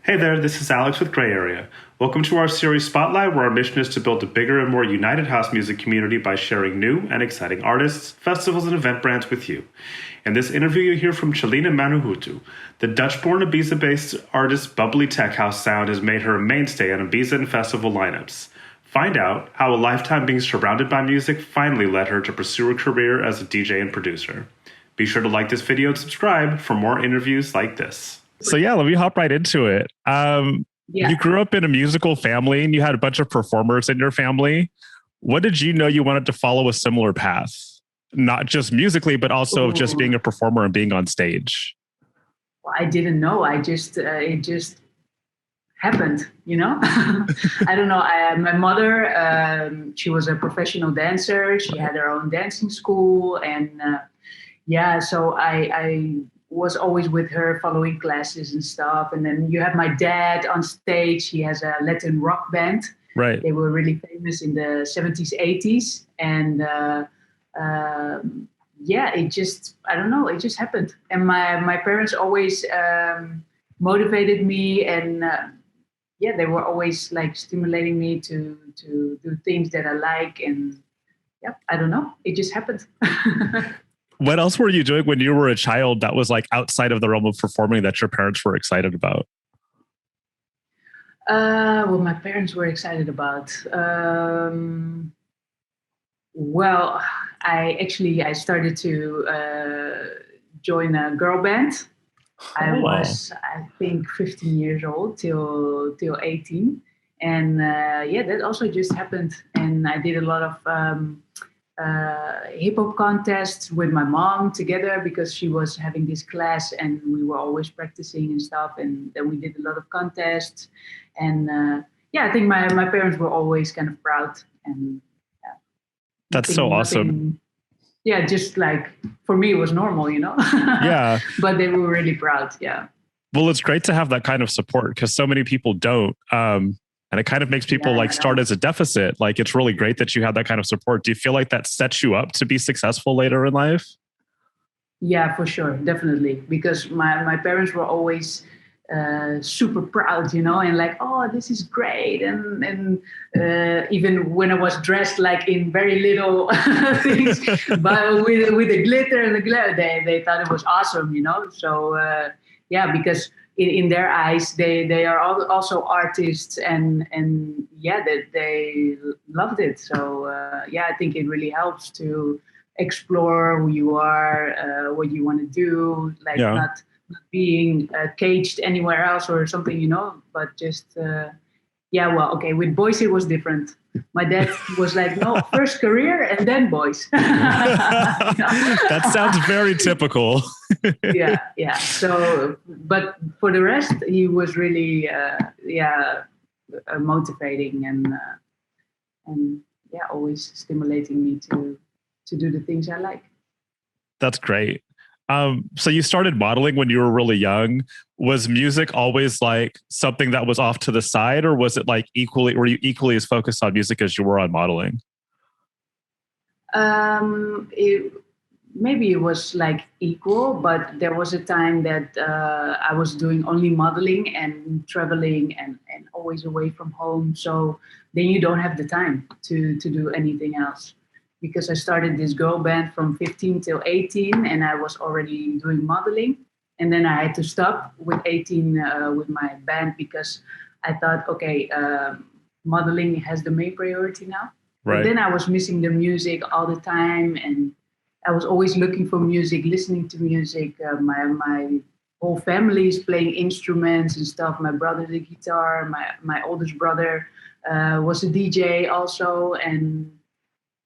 Hey there, this is Alex with Gray Area. Welcome to our series Spotlight, where our mission is to build a bigger and more united house music community by sharing new and exciting artists, festivals, and event brands with you. In this interview, you'll hear from Chelina Manuhutu. The Dutch-born Ibiza-based artist Bubbly Tech House sound has made her a mainstay on Ibiza and festival lineups. Find out how a lifetime being surrounded by music finally led her to pursue a career as a DJ and producer. Be sure to like this video and subscribe for more interviews like this. So let me hop right into it. You grew up in a musical family and you had a bunch of performers in your family. What did you know you wanted to follow a similar path? Not just musically, but also just being a performer and being on stage. Well, I didn't know. It just happened, you know? I don't know. My mother, she was a professional dancer. She had her own dancing school. And so I was always with her following classes and stuff. And then you have my dad on stage. He has a Latin rock band. Right. They were really famous in the 70s, 80s. And it just, I don't know, it just happened. And my parents always motivated me. And they were always like stimulating me to do things that I like. And I don't know, it just happened. What else were you doing when you were a child that was like outside of the realm of performing that your parents were excited about? What my parents were excited about. I started to join a girl band. I was, I think, 15 years old till 18. And that also just happened. And I did a lot of hip hop contests with my mom together because she was having this class and we were always practicing and stuff. And then we did a lot of contests. And I think my parents were always kind of proud. And that's so awesome. Just like for me, it was normal, you know? Yeah. But they were really proud. Yeah. Well, it's great to have that kind of support because so many people don't. And it kind of makes people start as a deficit. Like, it's really great that you had that kind of support. Do you feel like that sets you up to be successful later in life? Yeah, for sure. Definitely. Because my parents were always super proud, you know, and like, oh, this is great. And even when I was dressed like in very little things, but with the glitter and the glare, they thought it was awesome, you know? So, because in their eyes, they are also artists and they loved it. So I think it really helps to explore who you are, what you want to do, not being caged anywhere else or something, you know, but just with boys it was different. My dad was like, no, first career and then boys. That sounds very typical. Yeah. So, but for the rest, he was really, motivating and always stimulating me to do the things I like. That's great. So you started modeling when you were really young. Was music always like something that was off to the side, or was it like were you equally as focused on music as you were on modeling? Maybe it was like equal, but there was a time that I was doing only modeling and traveling and always away from home. So then you don't have the time to do anything else. Because I started this girl band from 15 till 18 and I was already doing modeling. And then I had to stop with 18 with my band because I thought, modeling has the main priority now. Right. But then I was missing the music all the time and I was always looking for music, listening to music. My whole family is playing instruments and stuff. My brother the guitar, my oldest brother was a DJ also, and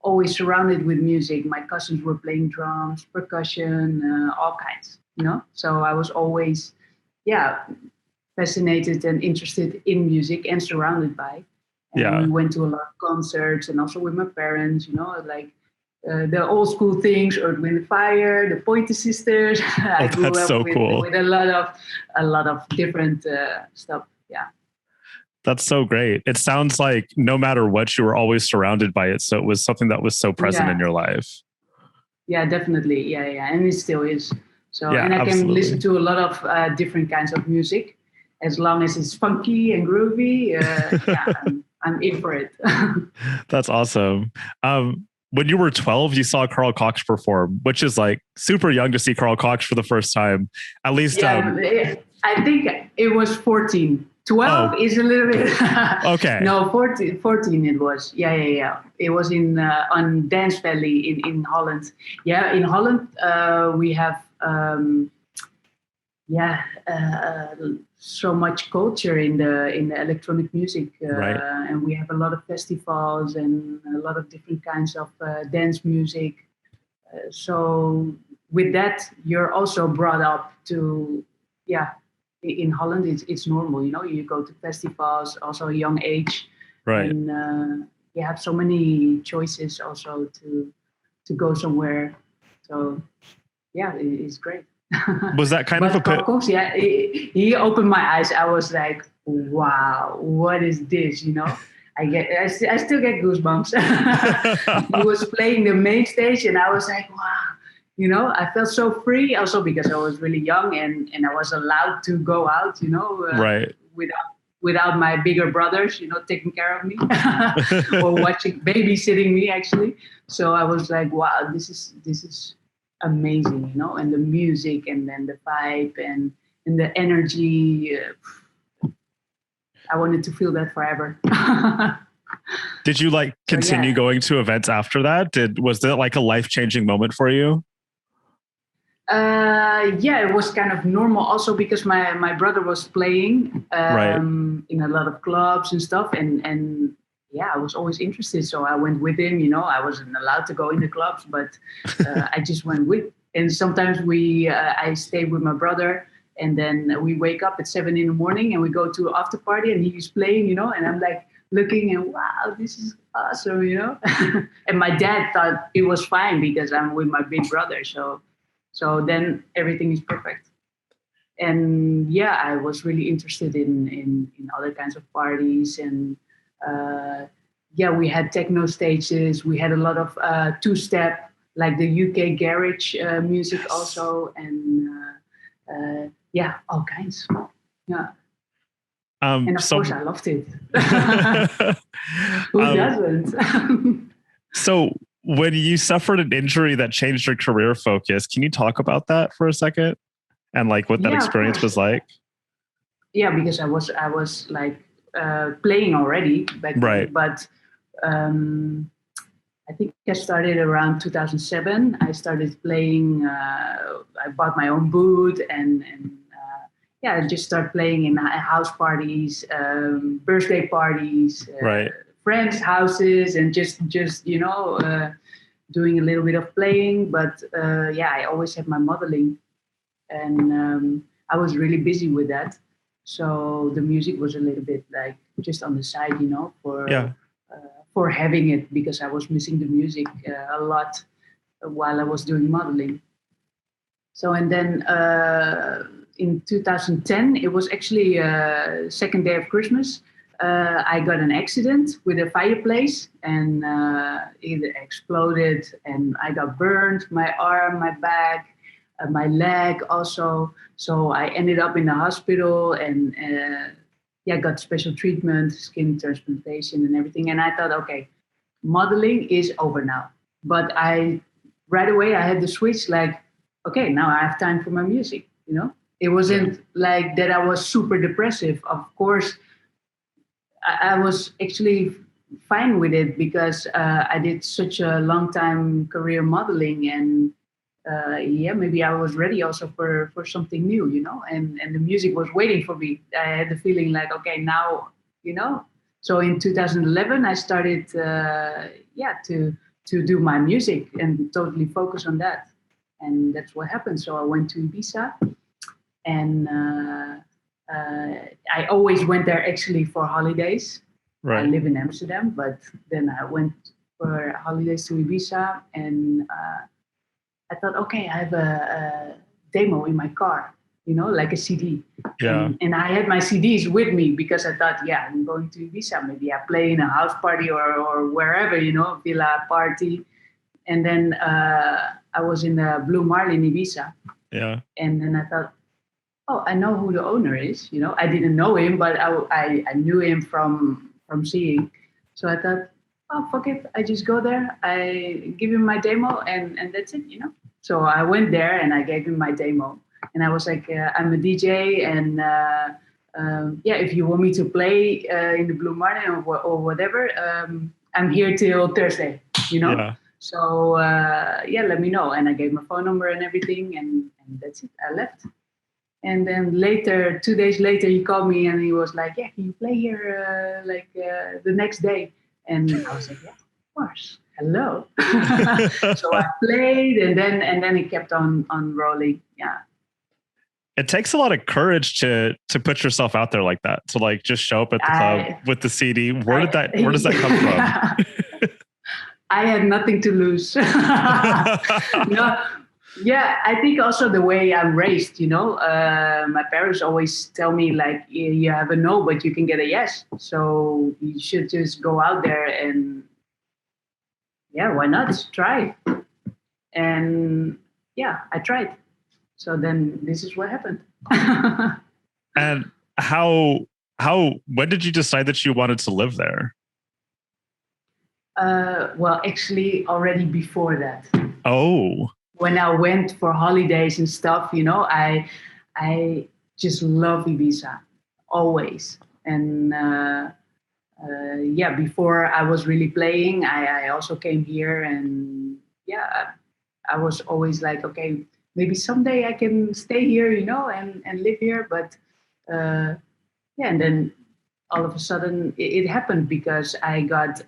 always surrounded with music. My cousins were playing drums, percussion, all kinds, you know? So I was always, fascinated and interested in music and surrounded by. And we went to a lot of concerts and also with my parents, you know, like the old school things, Earth, Wind and Fire, the Pointer Sisters. I grew up so with, cool. with a lot of different stuff. Yeah. That's so great. It sounds like no matter what, you were always surrounded by it. So it was something that was so present in your life. Yeah, definitely. Yeah. And it still is. So, yeah, and I absolutely. can listen to a lot of different kinds of music. as long as it's funky and groovy, I'm in for it. That's awesome. When you were 12, you saw Carl Cox perform, which is like super young to see Carl Cox for the first time. At least, I think it was 14. 12 is a little bit. Okay. No, 14 it was. Yeah. It was on Dance Valley in Holland. Yeah, in Holland we have so much culture in the electronic music, and we have a lot of festivals and a lot of different kinds of dance music. So with that, you're also brought up to in Holland, it's normal, you go to festivals, also a young age. Right. And you have so many choices also to go somewhere. So, yeah, it's great. Was that kind of a Carl Cox, he opened my eyes. I was like, wow, what is this, I still get goosebumps. He was playing the main stage and I was like, wow. I felt so free also because I was really young and I was allowed to go out, right. without my bigger brothers, taking care of me or babysitting me actually. So I was like, wow, this is amazing, and the music and then the vibe and the energy. I wanted to feel that forever. Did you continue going to events after that? Was that like a life-changing moment for you? It was kind of normal also because my brother was playing in a lot of clubs and stuff. And I was always interested. So I went with him, I wasn't allowed to go in the clubs, but I just went with. And sometimes I stayed with my brother and then we wake up at 7 a.m. and we go to after party and he's playing, and I'm like looking and wow, this is awesome, And my dad thought it was fine because I'm with my big brother. So then everything is perfect. And I was really interested in other kinds of parties. And we had techno stages. We had a lot of two-step, like the UK garage music also. And all kinds. Yeah. And of course I loved it. Who doesn't? So when you suffered an injury that changed your career focus, can you talk about that for a second? And what that experience was like? Yeah, because I was playing already back then, but I think I started around 2007. I started playing, I bought my own booth and I just started playing in house parties, birthday parties, friends' houses, and just doing a little bit of playing. But I always had my modeling, and I was really busy with that. So the music was a little bit just on the side, for having it, because I was missing the music a lot while I was doing modeling. So and then in 2010, it was actually second day of Christmas. I got an accident with a fireplace and it exploded and I got burned, my arm, my back, my leg also. So I ended up in the hospital and got special treatment, skin transplantation and everything. And I thought, okay, modeling is over now. But right away I had the switch okay, now I have time for my music, It wasn't like that I was super depressive. Of course, I was actually fine with it because I did such a long time career modeling and maybe I was ready also for something new, and the music was waiting for me. I had the feeling okay, now, So in 2011, I started, to do my music and totally focus on that. And that's what happened. So I went to Ibiza and I always went there actually for holidays. I live in Amsterdam, but then I went for holidays to Ibiza and I thought, okay, I have a demo in my car, like a CD. Yeah. And I had my CDs with me because I thought, I'm going to Ibiza. Maybe I play in a house party or wherever, villa party. And then I was in the Blue Marlin Ibiza. Yeah. And then I thought, oh, I know who the owner is. I didn't know him, but I knew him from seeing. So I thought, oh, fuck it. I just go there. I give him my demo, and that's it. So I went there and I gave him my demo, and I was like, I'm a DJ, and yeah, if you want me to play in the Blue Marlin or whatever, I'm here till Thursday. Yeah. So yeah, let me know. And I gave my phone number and everything, and that's it. I left. And then later, 2 days later, he called me and he was like, "Yeah, can you play here the next day?" And I was like, "Yeah, of course. Hello." So I played, and then it kept on rolling. Yeah. It takes a lot of courage to put yourself out there like that, to like just show up at the club with the CD. Where does that come from? I had nothing to lose. No. Yeah, I think also the way I'm raised, my parents always tell me like, you have a no, but you can get a yes. So you should just go out there and yeah, why not? Try. And yeah, I tried. So then this is what happened. And when did you decide that you wanted to live there? Well, actually already before that. Oh. When I went for holidays and stuff, I just love Ibiza always. And yeah, before I was really playing, I also came here, and yeah, I was always like, okay, maybe someday I can stay here, and live here. But yeah, and then all of a sudden it happened because I got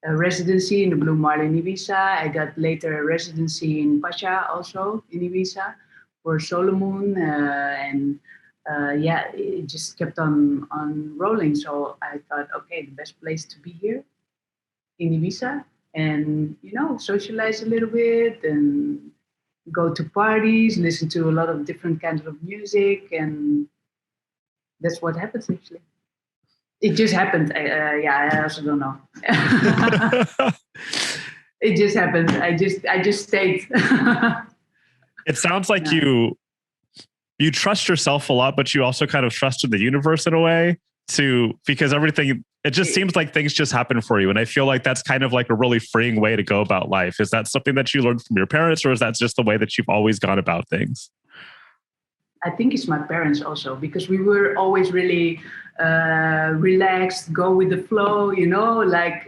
a residency in the Blue Marlin Ibiza. I got later a residency in Pacha, also in Ibiza, for Solomon, and yeah, it just kept on rolling. So I thought, okay, the best place to be here in Ibiza, and socialize a little bit and go to parties, listen to a lot of different kinds of music, and that's what happens actually. It just happened. Yeah, I also don't know. It just happened. I just stayed. It sounds like you trust yourself a lot, but you also kind of trust in the universe in a way because everything, it just seems like things just happen for you. And I feel like that's kind of like a really freeing way to go about life. Is that something that you learned from your parents, or is that just the way that you've always gone about things? I think it's my parents also, because we were always really relaxed, go with the flow, like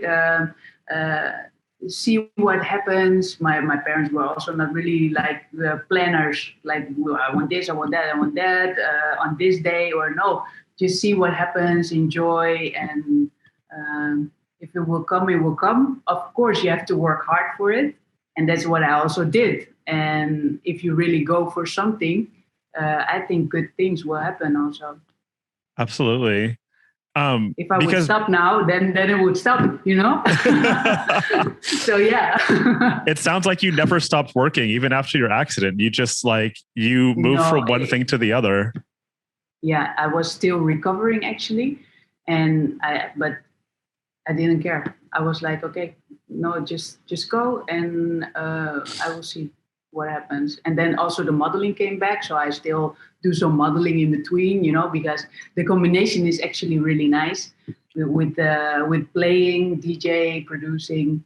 see what happens. My parents were also not really like the planners, like I want this, I want that, on this day, or no, just see what happens, enjoy, and if it will come, it will come. Of course, you have to work hard for it, and that's what I also did. And if you really go for something, I think good things will happen also. Absolutely. If I would stop now, then it would stop, So yeah. It sounds like you never stopped working even after your accident. You just you moved from one thing to the other. Yeah, I was still recovering actually, but I didn't care. I was like, okay, no, just go, and I will see what happens. And then also the modeling came back, so I still do some modeling in between, because the combination is actually really nice with playing, DJ, producing.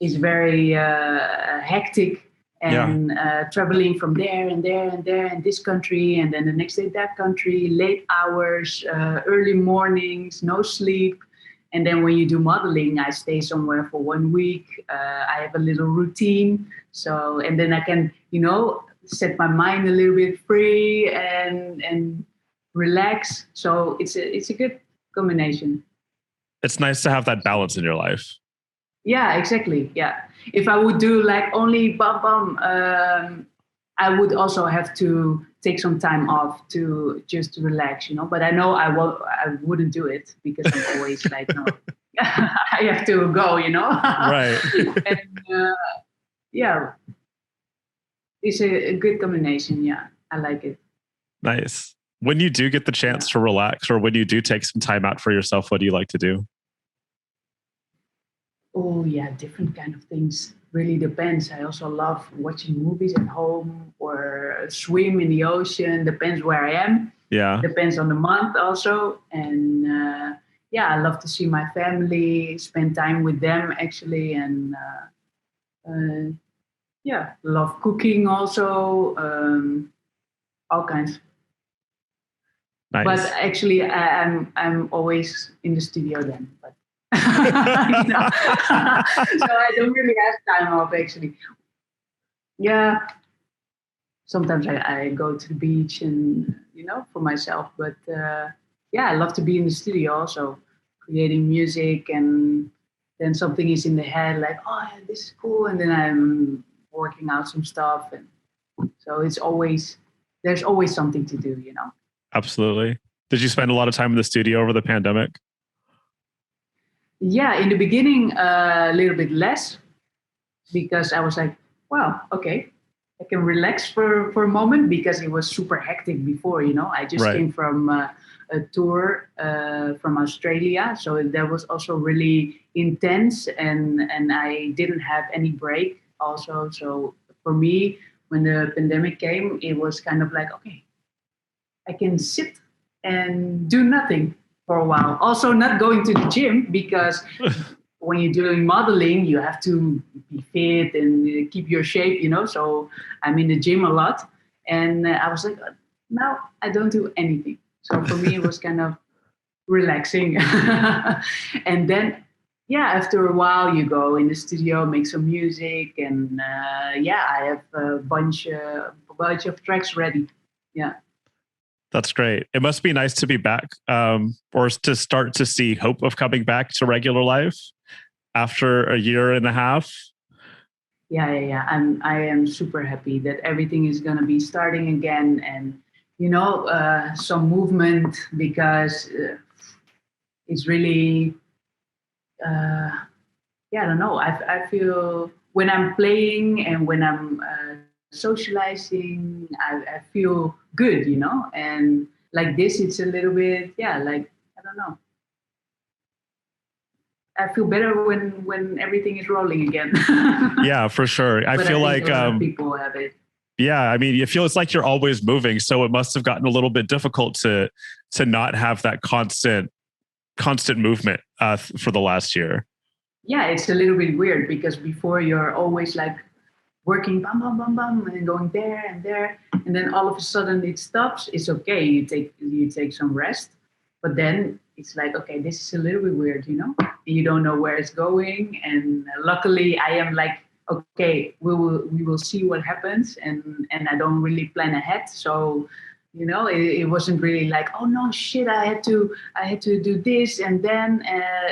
Is very hectic, and traveling from there and there and there and this country, and then the next day that country, late hours, early mornings, no sleep. And then when you do modeling, I stay somewhere for 1 week. I have a little routine. So, and then I can, set my mind a little bit free and relax. So it's a good combination. It's nice to have that balance in your life. Yeah, exactly. Yeah. If I would do like only bum, I would also have to take some time off to just relax, But I know I wouldn't do it, because I'm always like, no, I have to go, Right. And yeah, it's a good combination. Yeah, I like it. Nice. When you do get the chance to relax, or when you do take some time out for yourself, what do you like to do? Oh yeah, different kind of things. really depends. I also love watching movies at home or swim in the ocean. Depends where I am. Yeah. Depends on the month also. And yeah, I love to see my family, spend time with them actually. And yeah, love cooking also. All kinds. But Nice. actually, I'm always in the studio then. But you know, so I don't really have time off actually. Yeah, sometimes I go to the beach and for myself. But yeah, I love to be in the studio also, creating music, and then something is in the head like, oh, yeah, this is cool, and then I'm working out some stuff, and so there's always something to do. Absolutely. Did you spend a lot of time in the studio over the pandemic? Yeah, in the beginning, a little bit less because I was like, well, okay, I can relax for a moment because it was super hectic before. I just Right. came from a tour from Australia, so that was also really intense, and I didn't have any break also. So for me, when the pandemic came, it was kind of like, okay, I can sit and do nothing for a while. Also, not going to the gym because when you're doing modeling, you have to be fit and keep your shape. So I'm in the gym a lot. And I was like, now I don't do anything. So for me, it was kind of relaxing. And then, yeah, after a while, you go in the studio, make some music. And yeah, I have a bunch of tracks ready. Yeah. That's great. It must be nice to be back, or to start to see hope of coming back to regular life after a year and a half. Yeah. I am super happy that everything is gonna be starting again, and some movement because it's really yeah. I don't know. I feel when I'm playing and when I'm socializing, I feel good. And like this, it's a little bit like I don't know. I feel better when everything is rolling again. Yeah, for sure. I But feel I think like, a lot of people have it. yeah, I mean, it feels like you're always moving. So it must have gotten a little bit difficult to not have that constant movement for the last year. Yeah, it's a little bit weird because before you're always like working bam bam bam bam and going there and there, and then all of a sudden it stops. It's okay. You take some rest, but then it's like, okay, this is a little bit weird. You don't know where it's going, and luckily I am like, okay, we will see what happens, and I don't really plan ahead, so it wasn't really like, oh no, shit, I had to do this and then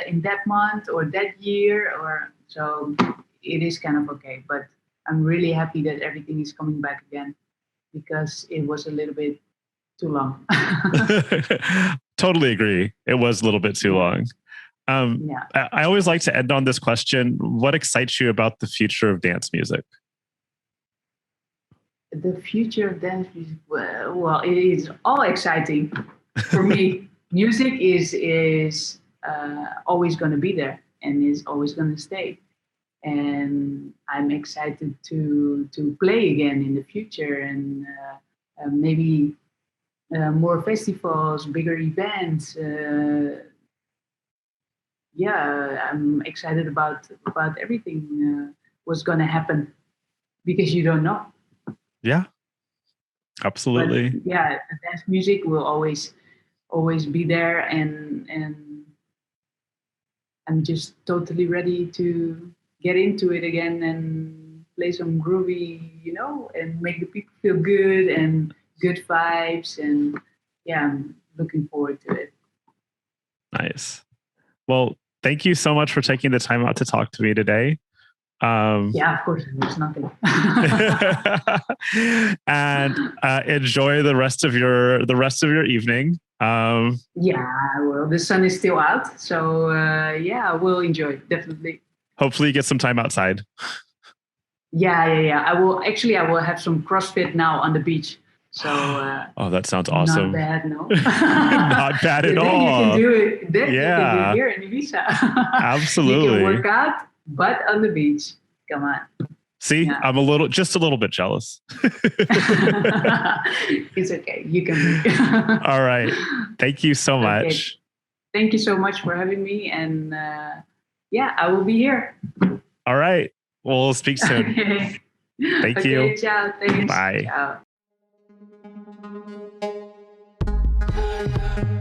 in that month or that year, or so it is kind of okay. But I'm really happy that everything is coming back again because it was a little bit too long. Totally agree. It was a little bit too long. Yeah. I always like to end on this question. What excites you about the future of dance music? The future of dance music, well, it is all exciting for me. Music is always going to be there and is always going to stay, and I'm excited to play again in the future, and maybe more festivals, bigger events. Yeah, I'm excited about everything what's going to happen because you don't know. Yeah, But absolutely. yeah, dance music will always be there, and I'm just totally ready to get into it again and play some groovy, and make the people feel good and good vibes, and yeah, I'm looking forward to it. Nice. Well, thank you so much for taking the time out to talk to me today. Yeah, of course, there's nothing. And enjoy the rest of your evening. Yeah, well, the sun is still out, so yeah, I will enjoy definitely. Hopefully, you get some time outside. Yeah. I will have some CrossFit now on the beach. So oh, that sounds not awesome. bad, no. Not bad at Then all. you can do it. Then you can do Yeah. it here in Ibiza. You can Absolutely. work out, but on the beach. Come on. See, Yeah. I'm just a little bit jealous. It's okay. You can be. All right. Thank you so much. Thank you so much for having me. And I will be here. All right. We'll speak soon. Okay. Thank you. Okay, ciao. Thanks. Bye. Ciao.